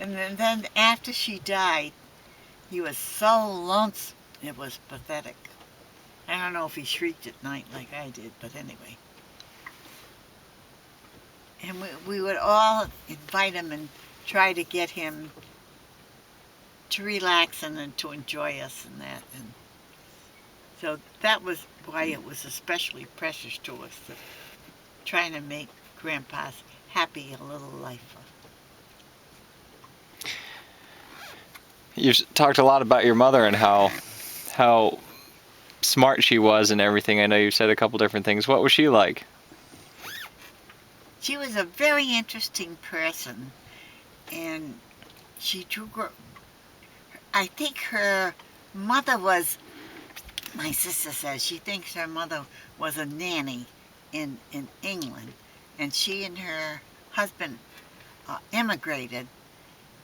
And then after she died, he was so lonesome. It was pathetic. I don't know if he shrieked at night like I did, but anyway. And we would all invite him and try to get him to relax and then to enjoy us and that. And so that was why it was especially precious to us, that trying to make Grandpa's happy a little life. You talked a lot about your mother and how smart she was and everything. I know you said a couple different things. What was she like? She was a very interesting person, and she drew. I think her mother was. My sister says she thinks her mother was a nanny in England, and she and her husband immigrated,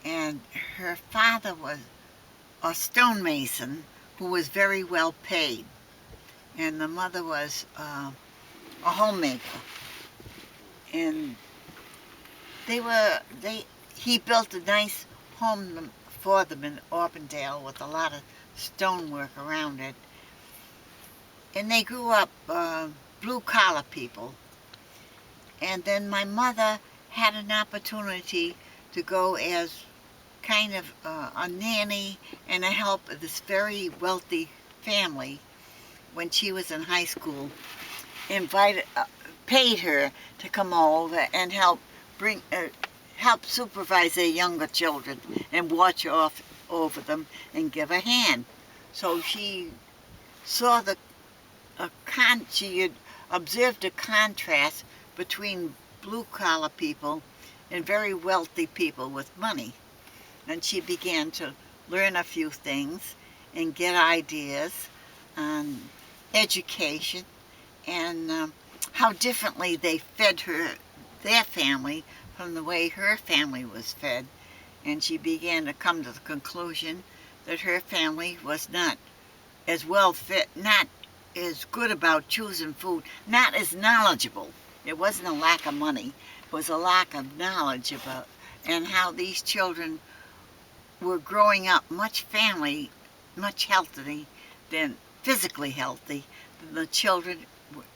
and her father was a stonemason who was very well paid, and the mother was a homemaker, and they he built a nice home for them in Auburndale with a lot of stonework around it, and they grew up blue collar people. And then my mother had an opportunity to go as kind of a nanny and a help of this very wealthy family when she was in high school. Invited, paid her to come over and help supervise their younger children and watch over them and give a hand. So she saw she had observed a contrast between blue collar people and very wealthy people with money. And she began to learn a few things and get ideas on education and how differently they fed their family from the way her family was fed. And she began to come to the conclusion that her family was not as well fit, not as good about choosing food, not as knowledgeable. It wasn't a lack of money, it was a lack of knowledge about and how these children were growing up much healthy than physically healthy than the children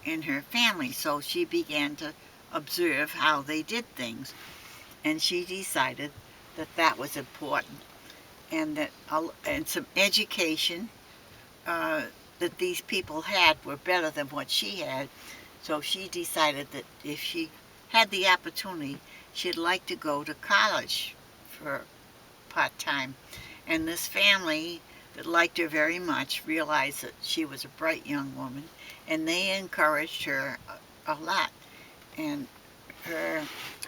in her family. So she began to observe how they did things, and she decided that that was important, and that and some education that these people had were better than what she had. So she decided that if she had the opportunity, she'd like to go to college for part time. And this family that liked her very much realized that she was a bright young woman, and they encouraged her a lot. And her,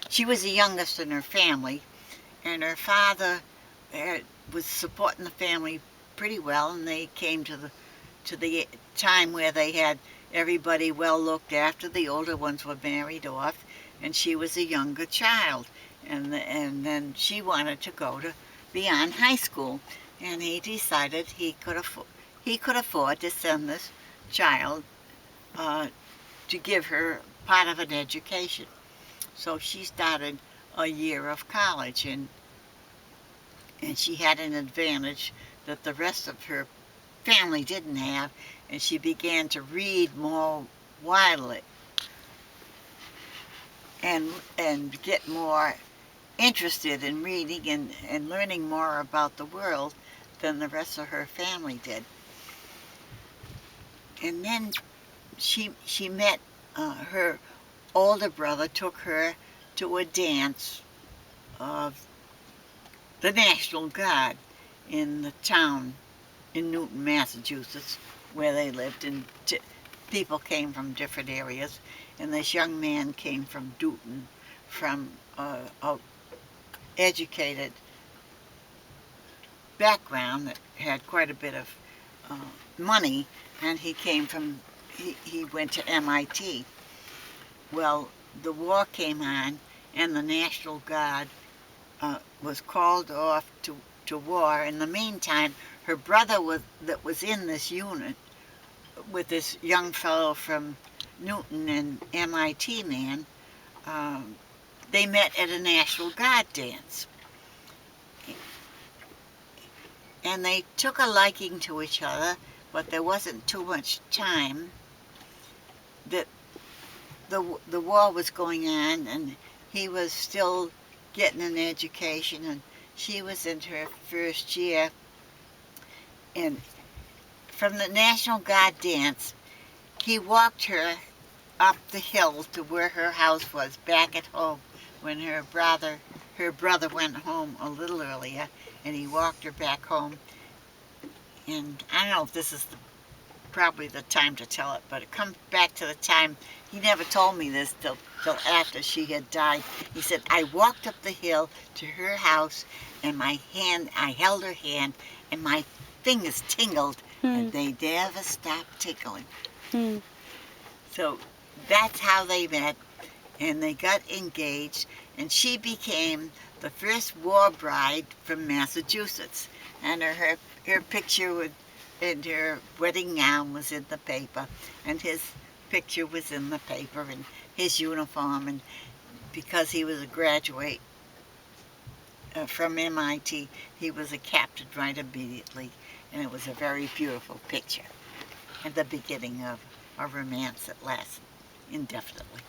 she was the youngest in her family, and her father was supporting the family pretty well, and they came to the time where they had everybody well looked after. The older ones were married off, and she was a younger child. And then she wanted to go to beyond high school, and he decided he could afford to send this child uh, to give her part of an education. So she started a year of college, and she had an advantage that the rest of her family didn't have, and she began to read more widely and get more interested in reading and learning more about the world than the rest of her family did. And then she met her older brother took her to a dance of the National Guard in the town in Newton, Massachusetts, where they lived, and people came from different areas. And this young man came from Newton, from a educated background that had quite a bit of uh, money, and he went to MIT. Well, the war came on, and the National Guard was called off to war. In the meantime, her brother that was in this unit with this young fellow from Newton and MIT man, um, they met at a National Guard dance. and they took a liking to each other, but there wasn't too much time. That the war was going on, and he was still getting an education, and she was in her first year. And from the National Guard dance, he walked her up the hill to where her house was, back at home, when her brother went home a little earlier, and he walked her back home. And I don't know if this is probably the time to tell it, but it comes back to the time, he never told me this till after she had died. He said, I walked up the hill to her house, and I held her hand, and my fingers tingled, and they never stopped tickling. So that's how they met, and they got engaged, and she became the first war bride from Massachusetts. And her picture and her wedding gown was in the paper, and his picture was in the paper, and his uniform, and because he was a graduate from MIT, he was a captain right immediately, and it was a very beautiful picture, and the beginning of a romance that lasted indefinitely.